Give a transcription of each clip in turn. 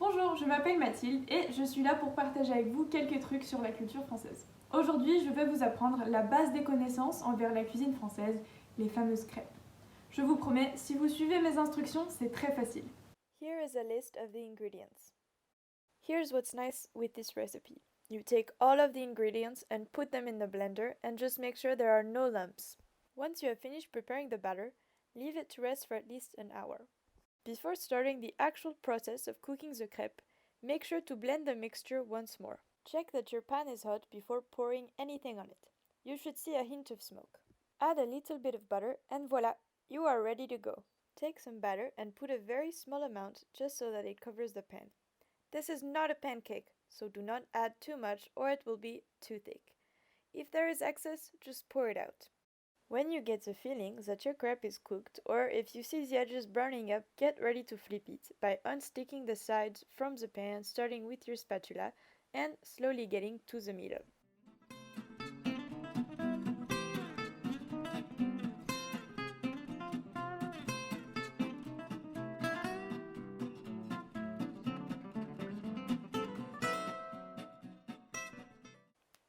Bonjour, je m'appelle Mathilde et je suis là pour partager avec vous quelques trucs sur la culture française. Aujourd'hui, je vais vous apprendre la base des connaissances envers la cuisine française, les fameuses crêpes. Je vous promets, si vous suivez mes instructions, c'est très facile. Here is a list of the ingredients. Here's what's nice with this recipe. You take all of the ingredients and put them in the blender and just make sure there are no lumps. Once you have finished preparing the batter, leave it to rest for at least an hour. Before starting the actual process of cooking the crêpe, make sure to blend the mixture once more. Check that your pan is hot before pouring anything on it. You should see a hint of smoke. Add a little bit of butter and voila, you are ready to go. Take some batter and put a very small amount just so that it covers the pan. This is not a pancake, so do not add too much or it will be too thick. If there is excess, just pour it out. When you get the feeling that your crepe is cooked, or if you see the edges burning up, get ready to flip it by unsticking the sides from the pan, starting with your spatula and slowly getting to the middle.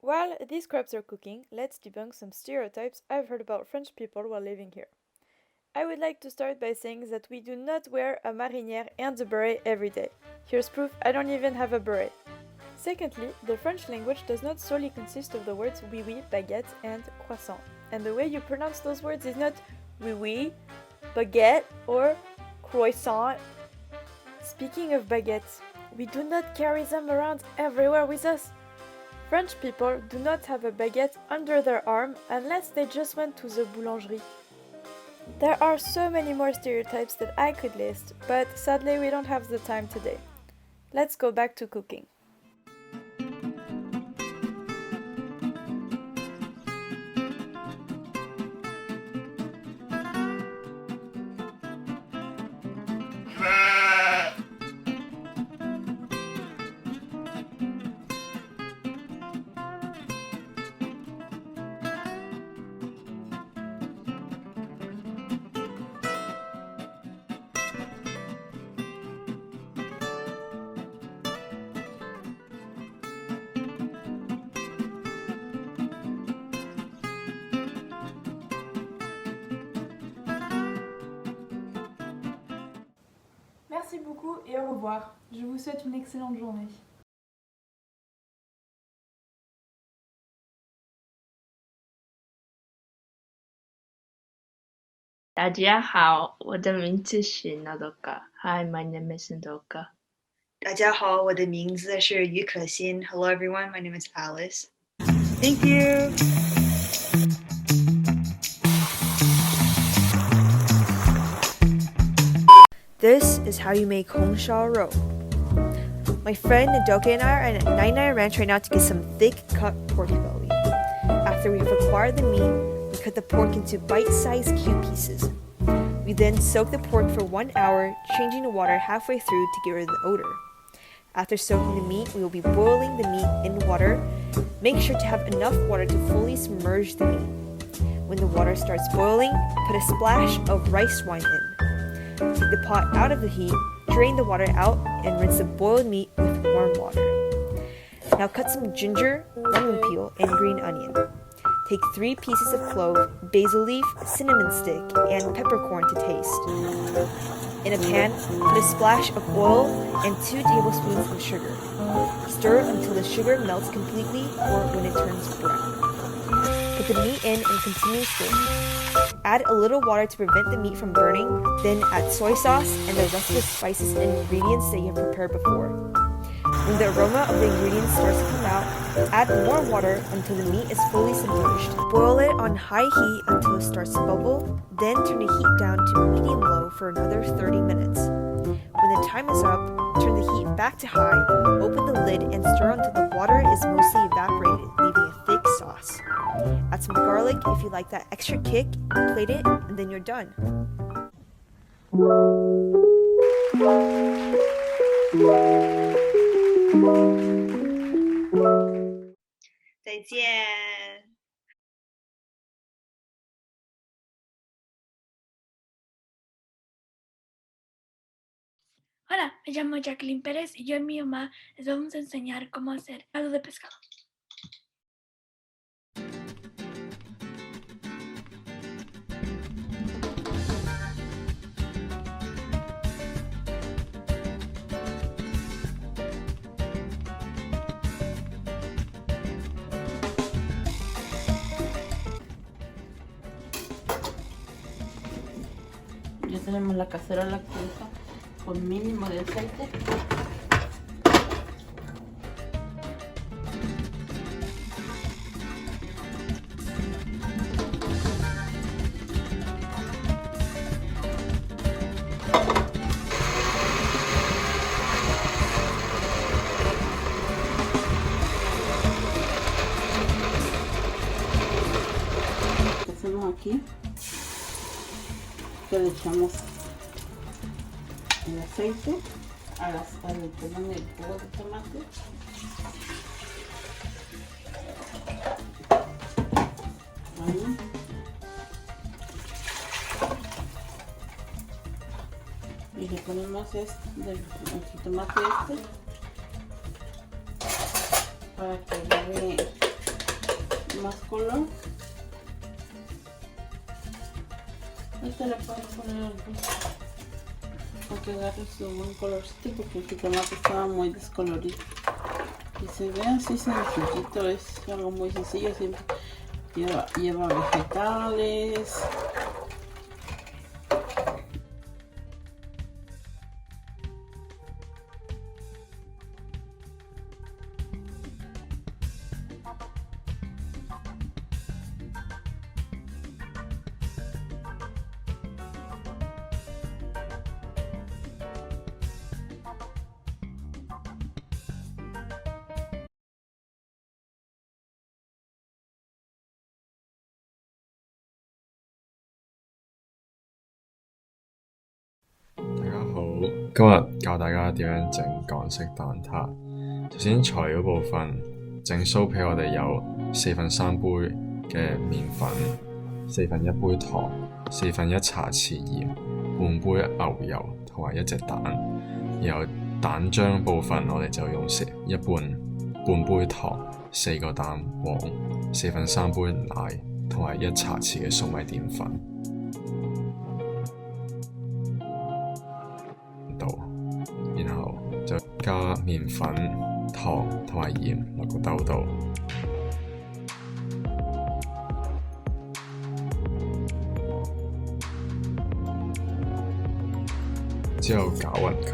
While these crepes are cooking, let's debunk some stereotypes I've heard about French people while living here. I would like to start by saying that we do not wear a marinière and a beret every day. Here's proof I don't even have a beret. Secondly, the French language does not solely consist of the words oui oui, baguette, and croissant. And the way you pronounce those words is not oui oui, baguette, or croissant. Speaking of baguettes, we do not carry them around everywhere with us. French people do not have a baguette under their arm unless they just went to the boulangerie. There are so many more stereotypes that I could list, but sadly we don't have the time today. Let's go back to cooking. Merci beaucoup et au revoir. Je vous souhaite une excellente journée. 大家好，我的名字是 Nadoka. Hi, my name is Nadoka. 大家好，我的名字是于可欣. Hello everyone, my name is Alice. Thank you. This is how you make Homestead roe. My friend Nadoka and I are at 99 Ranch right now to get some thick cut pork belly. After we've acquired the meat, we cut the pork into bite-sized cube pieces. We then soak the pork for 1 hour, changing the water halfway through to get rid of the odor. After soaking the meat, we will be boiling the meat in water. Make sure to have enough water to fully submerge the meat. When the water starts boiling, put a splash of rice wine in. Take the pot out of the heat, drain the water out, and rinse the boiled meat with warm water. Now cut some ginger, lemon peel, and green onion. Take 3 pieces of clove, basil leaf, cinnamon stick, and peppercorn to taste. In a pan, put a splash of oil and 2 tablespoons of sugar. Stir until the sugar melts completely or when it turns brown. Put the meat in and continue stirring. Add a little water to prevent the meat from burning, then add soy sauce and the rest of the spices and ingredients that you have prepared before. When the aroma of the ingredients starts to come out, add more water until the meat is fully submerged. Boil it on high heat until it starts to bubble, then turn the heat down to medium-low for another 30 minutes. When the time is up, turn the heat back to high, open the lid and stir until the water is mostly evaporated, leaving a thick sauce. Add some garlic if you like that extra kick, plate it, and then you're done. 再见。Hola, me llamo Jacqueline Pérez y yo y mi mamá les vamos a enseñar cómo hacer caldo de pescado. Ya tenemos la cacerola caliente con mínimo de aceite. Lo que hacemos aquí, que le echamos el aceite al perdón, el jugo de tomate. Ahí. Y le ponemos el jitomate para que le dé más color. Este le pueden poner al gusto para que agarre su buen colorcito, porque el jitomate estaba muy descolorido. Y se ve así sencillito, es algo muy sencillo, siempre lleva vegetales.大家好，今日教大家點樣整港式蛋撻。首先材料部分，整酥皮我哋有3/4杯嘅麵粉、1/4杯糖、1/4茶匙鹽、半杯牛油同埋1隻蛋。然後蛋漿部分我哋就用半杯糖、4個蛋黃、3/4杯奶同埋1茶匙嘅粟米澱粉。然後就加麵粉、糖同埋鹽落個兜度，之後攪勻佢，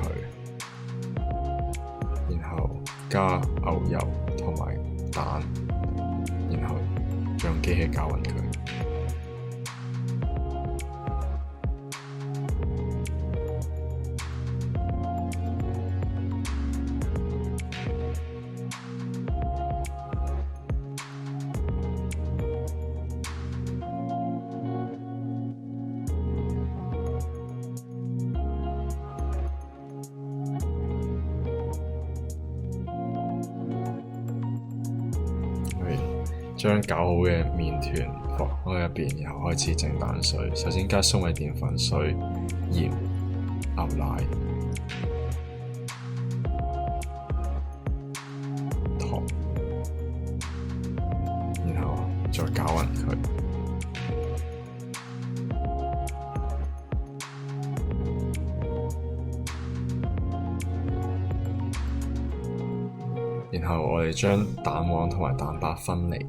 然後加牛油同埋蛋，然後用機器攪勻佢。將攪好嘅麵團放喺入邊，然後開始整蛋水。首先加粟米澱粉水、鹽、牛奶、糖，然後再攪勻佢。然後我哋將蛋黃同埋蛋白分離。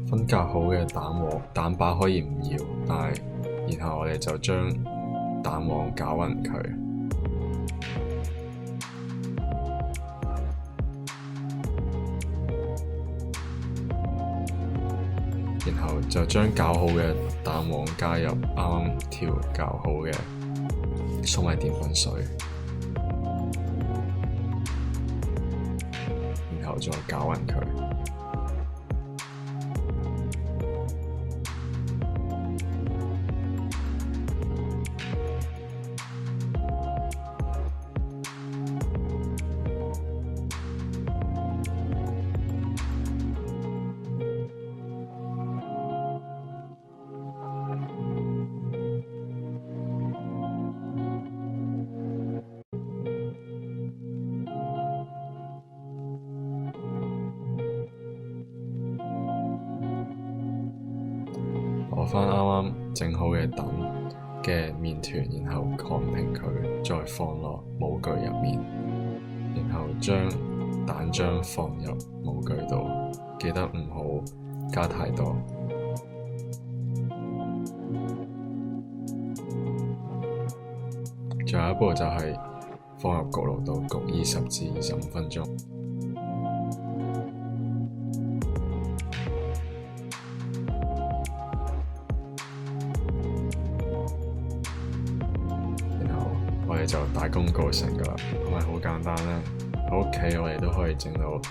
分隔好嘅蛋白可以唔要，然後我哋就將蛋黃攪勻佢，然後就將攪好嘅蛋黃加入啱啱調校好嘅粟米澱粉水，然後再攪勻佢。返啱啱整好嘅蛋嘅麵團，然後擀平佢，再放落模具入面，然後將蛋漿放入模具度，記得唔好加太多。最後一步就係放入焗爐度焗20至25分鐘。然後我哋就大功告成㗎啦，係咪好簡單呢？喺屋企我哋都可以整到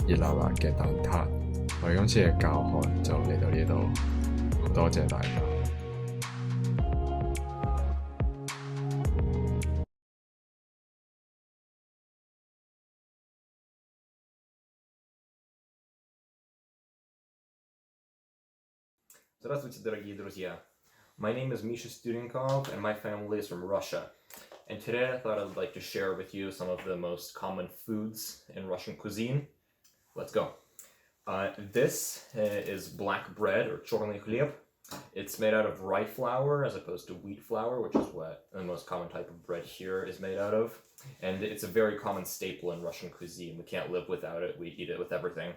熱辣辣嘅蛋撻。我哋今次嘅教學就嚟到呢度，好多謝大家。Здравствуйте, дорогие друзья! My name is Misha Studenkov, and my family is from Russia. And today I thought I'd like to share with you some of the most common foods in Russian cuisine. Let's go. This is black bread, or черный хлеб. It's made out of rye flour as opposed to wheat flour, which is what the most common type of bread here is made out of. And it's a very common staple in Russian cuisine. We can't live without it. We eat it with everything.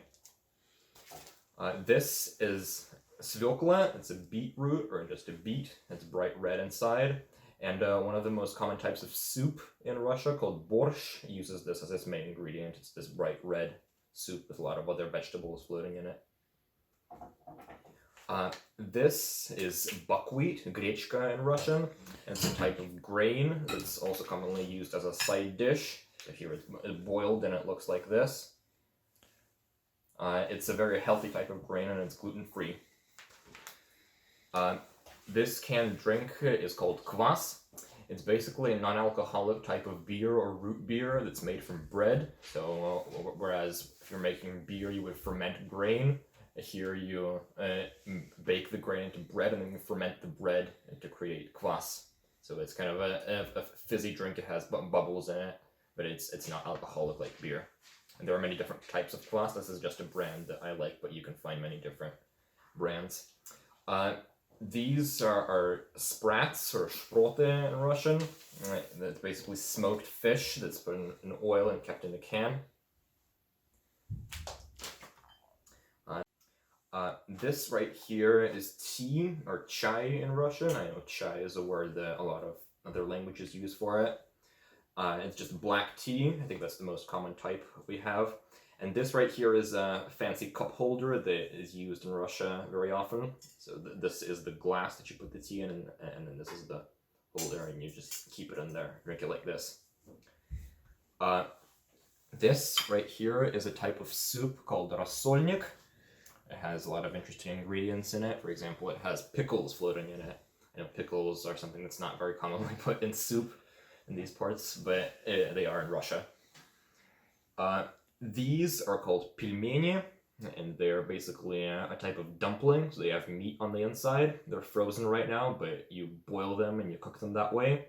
This is svekla. It's a beetroot, or just a beet. It's bright red inside. And one of the most common types of soup in Russia, called borscht, uses this as its main ingredient. It's this bright red soup with a lot of other vegetables floating in it. This is buckwheat, grechka in Russian. And it's a type of grain that's also commonly used as a side dish. If here it's boiled, then it looks like this. It's a very healthy type of grain, and it's gluten-free. This canned drink is called kvass. It's basically a non-alcoholic type of beer or root beer that's made from bread. So whereas if you're making beer, you would ferment grain. Here you bake the grain into bread, and then you ferment the bread to create kvass. So it's kind of a fizzy drink. It has bubbles in it, but it's not alcoholic like beer. And there are many different types of kvass. This is just a brand that I like, but you can find many different brands. These are sprats, or shprote in Russian. That's basically smoked fish that's put in oil and kept in a can. This right here is tea, or chai in Russian. I know chai is a word that a lot of other languages use for it. It's just black tea. I think that's the most common type we have. And this right here is a fancy cup holder that is used in Russia very often. So this is the glass that you put the tea in, and then this is the holder, and you just keep it in there, drink it like this. This right here is a type of soup called rasolnik. It has a lot of interesting ingredients in it. For example, it has pickles floating in it. I know pickles are something that's not very commonly put in soup in these parts, but they are in Russia. These are called pilmeni, and they're basically a type of dumpling. So they have meat on the inside. They're frozen right now, but you boil them and you cook them that way.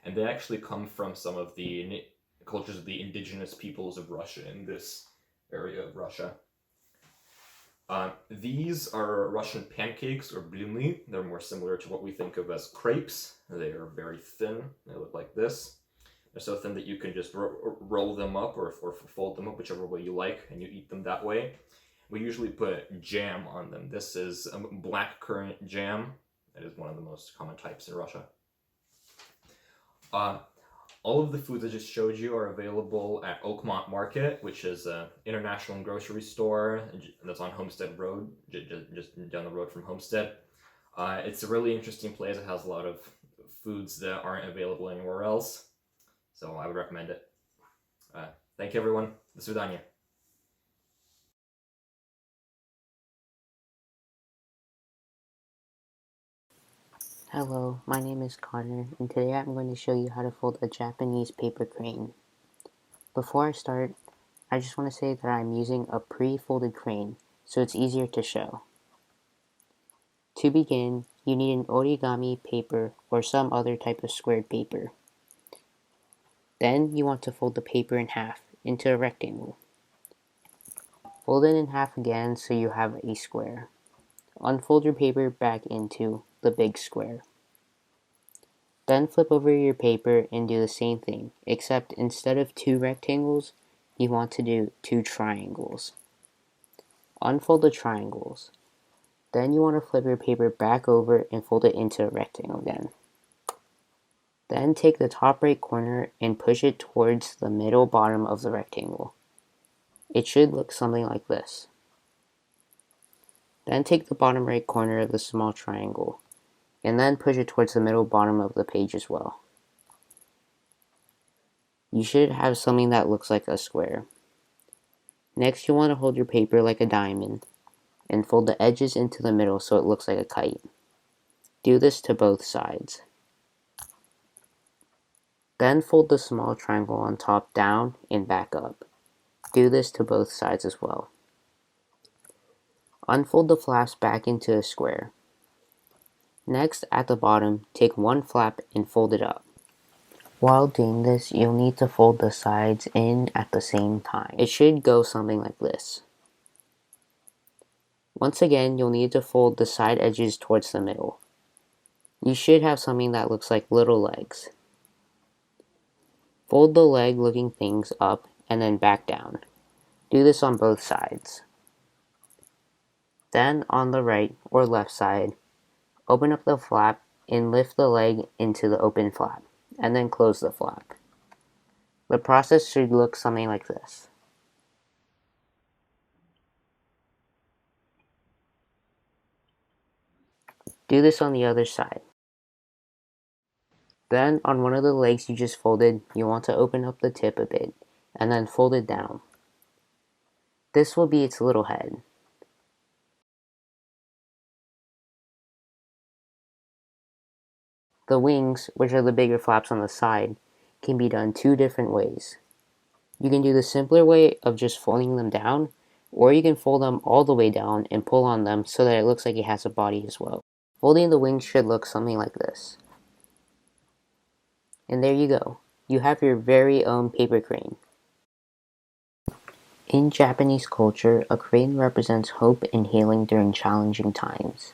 And they actually come from some of the cultures of the indigenous peoples of Russia in this area of Russia. These are Russian pancakes, or blyuny. They're more similar to what we think of as crepes. They are very thin. They look like this. They're so thin that you can just roll them up or fold them up, whichever way you like, and you eat them that way. We usually put jam on them. This is black currant jam. That is one of the most common types in Russia. All of the foods I just showed you are available at Oakmont Market, which is an international grocery store that's on Homestead Road, just down the road from Homestead. It's a really interesting place. It has a lot of foods that aren't available anywhere else. So I would recommend it. Thank you, everyone. До свидания. Hello, my name is Connor, and today I'm going to show you how to fold a Japanese paper crane. Before I start, I just want to say that I'm using a pre-folded crane, so it's easier to show. To begin, you need an origami paper or some other type of squared paper. Then you want to fold the paper in half into a rectangle. Fold it in half again so you have a square. Unfold your paper back into the big square. Then flip over your paper and do the same thing, except instead of 2 rectangles, you want to do 2 triangles. Unfold the triangles. Then you want to flip your paper back over and fold it into a rectangle again. Then take the top right corner and push it towards the middle bottom of the rectangle. It should look something like this. Then take the bottom right corner of the small triangle, and then push it towards the middle bottom of the page as well. You should have something that looks like a square. Next, you want to hold your paper like a diamond, and fold the edges into the middle so it looks like a kite. Do this to both sides. Then fold the small triangle on top down and back up. Do this to both sides as well. Unfold the flaps back into a square. Next, at the bottom, take one flap and fold it up. While doing this, you'll need to fold the sides in at the same time. It should go something like this. Once again, you'll need to fold the side edges towards the middle. You should have something that looks like little legs. Fold the leg looking things up and then back down. Do this on both sides. Then on the right or left side, open up the flap and lift the leg into the open flap, and then close the flap. The process should look something like this. Do this on the other side. Then on one of the legs you just folded, you want to open up the tip a bit, and then fold it down. This will be its little head. The wings, which are the bigger flaps on the side, can be done 2 different ways. You can do the simpler way of just folding them down, or you can fold them all the way down and pull on them so that it looks like it has a body as well. Folding the wings should look something like this. And there you go. You have your very own paper crane. In Japanese culture, a crane represents hope and healing during challenging times.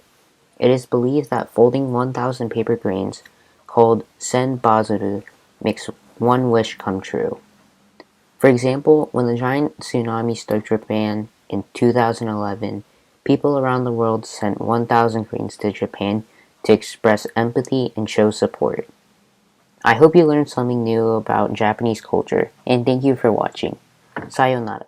It is believed that folding 1,000 paper cranes, called senbazuru, makes one wish come true. For example, when the giant tsunami struck Japan in 2011, people around the world sent 1,000 cranes to Japan to express empathy and show support. I hope you learned something new about Japanese culture, and thank you for watching. Sayonara.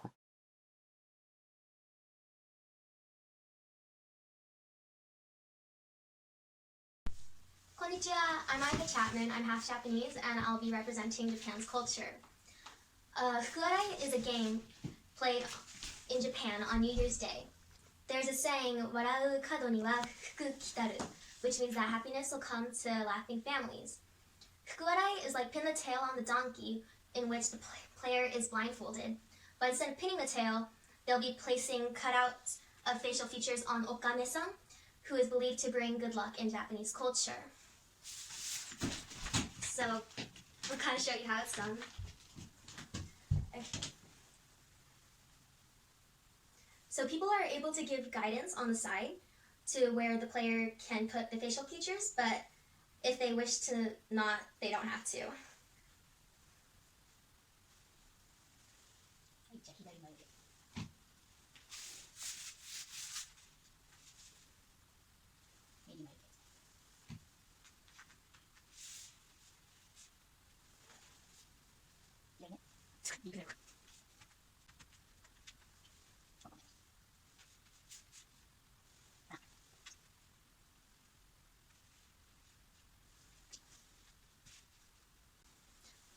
Konnichiwa, I'm Aika Chapman. I'm half Japanese and I'll be representing Japan's culture. Fukuarai is a game played in Japan on New Year's Day. There's a saying, "Warau kado ni wa fuku kitaru," which means that happiness will come to laughing families. Fukuarai is like pin the tail on the donkey, in which the player is blindfolded. But instead of pinning the tail, they'll be placing cutouts of facial features on Okane-san, who is believed to bring good luck in Japanese culture. So, we'll kind of show you how it's done. Okay. So people are able to give guidance on the side to where the player can put the facial features, but if they wish to not, they don't have to.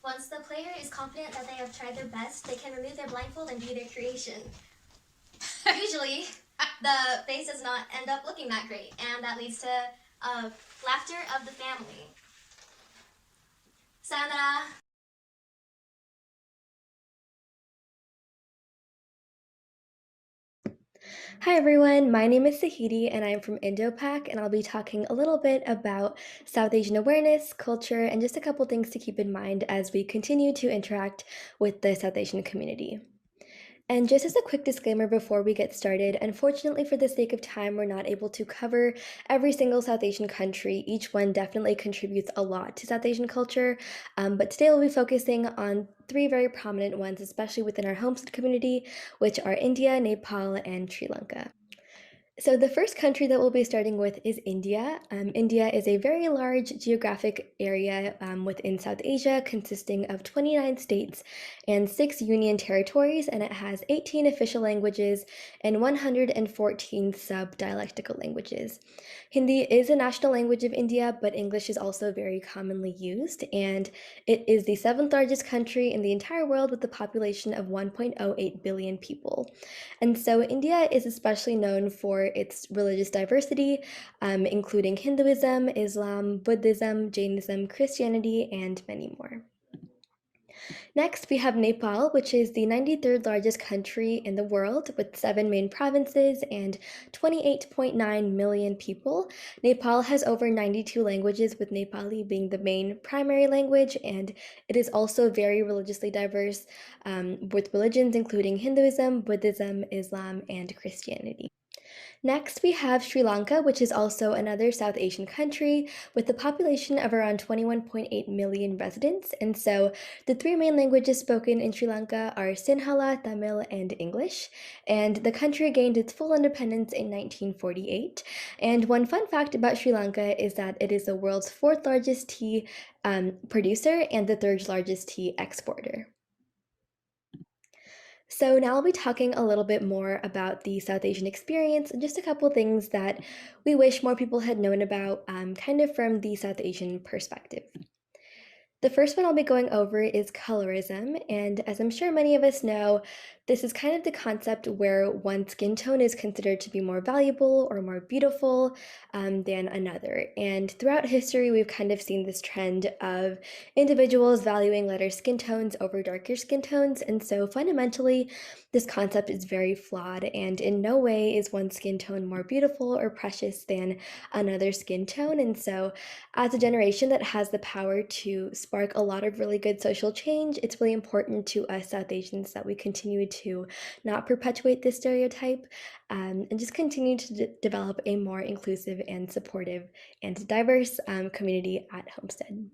Once the player is confident that they have tried their best, they can remove their blindfold and view their creation. Usually, the face does not end up looking that great, and that leads to laughter of the family. Sayonara! Hi everyone, my name is Sahidi and I'm from Indo-Pak, and I'll be talking a little bit about South Asian awareness, culture, and just a couple things to keep in mind as we continue to interact with the South Asian community. And just as a quick disclaimer before we get started, unfortunately for the sake of time, we're not able to cover every single South Asian country. Each one definitely contributes a lot to South Asian culture, but today we'll be focusing on 3 very prominent ones, especially within our Homestead community, which are India, Nepal, and Sri Lanka. So the first country that we'll be starting with is India. India is a very large geographic area within South Asia, consisting of 29 states and 6 union territories, and it has 18 official languages and 114 sub-dialectical languages. Hindi is a national language of India, but English is also very commonly used, and it is the 7th largest country in the entire world with a population of 1.08 billion people. And so India is especially known for its religious diversity, including Hinduism, Islam, Buddhism, Jainism, Christianity, and many more. Next, we have Nepal, which is the 93rd largest country in the world with 7 main provinces and 28.9 million people. Nepal has over 92 languages, with Nepali being the main primary language, and it is also very religiously diverse, with religions including Hinduism, Buddhism, Islam, and Christianity. Next, we have Sri Lanka, which is also another South Asian country with a population of around 21.8 million residents. And so the 3 main languages spoken in Sri Lanka are Sinhala, Tamil, and English. And the country gained its full independence in 1948. And one fun fact about Sri Lanka is that it is the world's 4th largest tea producer and the 3rd largest tea exporter. So now I'll be talking a little bit more about the South Asian experience and just a couple things that we wish more people had known about, kind of from the South Asian perspective. The first one I'll be going over is colorism, and as I'm sure many of us know, this is kind of the concept where one skin tone is considered to be more valuable or more beautiful than another. And throughout history, we've kind of seen this trend of individuals valuing lighter skin tones over darker skin tones, and so fundamentally, this concept is very flawed, and in no way is one skin tone more beautiful or precious than another skin tone. And so, as a generation that has the power to spark a lot of really good social change, it's really important to us South Asians that we continue to not perpetuate this stereotype and just continue to develop a more inclusive and supportive and diverse community at Homestead.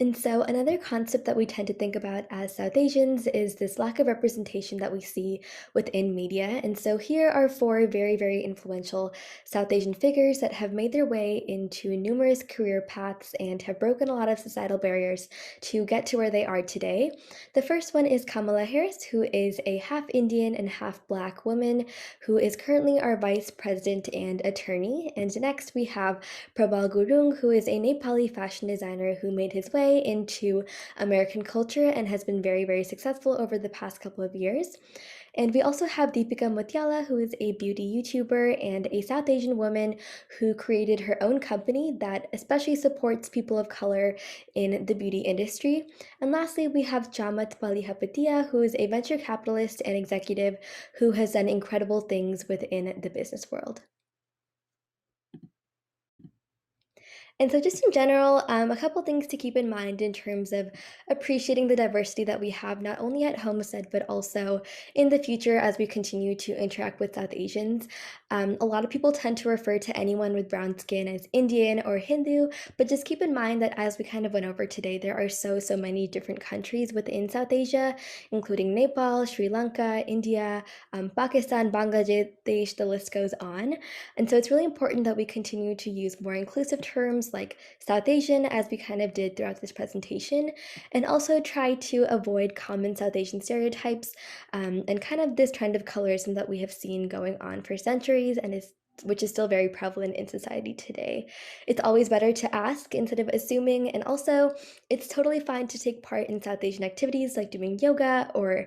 And so another concept that we tend to think about as South Asians is this lack of representation that we see within media. And so here are 4 very, very influential South Asian figures that have made their way into numerous career paths and have broken a lot of societal barriers to get to where they are today. The first one is Kamala Harris, who is a half Indian and half Black woman who is currently our vice president and attorney. And next we have Prabal Gurung, who is a Nepali fashion designer who made his way into American culture and has been very, very successful over the past couple of years. And we also have Deepika Motiala, who is a beauty YouTuber and a South Asian woman who created her own company that especially supports people of color in the beauty industry. And lastly, we have Chamat Palihapatia, who is a venture capitalist and executive who has done incredible things within the business world. And so just in general, a couple things to keep in mind in terms of appreciating the diversity that we have, not only at Homestead, but also in the future as we continue to interact with South Asians. A lot of people tend to refer to anyone with brown skin as Indian or Hindu, but just keep in mind that as we kind of went over today, there are so many different countries within South Asia, including Nepal, Sri Lanka, India, Pakistan, Bangladesh, the list goes on. And so it's really important that we continue to use more inclusive terms like South Asian, as we kind of did throughout this presentation, and also try to avoid common South Asian stereotypes and kind of this trend of colorism that we have seen going on for centuries and which is still very prevalent in society today. It's always better to ask instead of assuming, and also it's totally fine to take part in South Asian activities like doing yoga or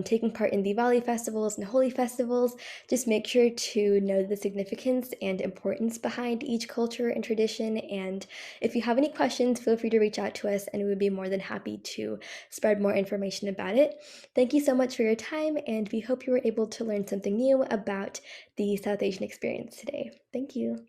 taking part in Diwali festivals and Holi festivals. Just make sure to know the significance and importance behind each culture and tradition, and if you have any questions, feel free to reach out to us and we would be more than happy to spread more information about it. Thank you so much for your time, and we hope you were able to learn something new about the South Asian experience today. Thank you.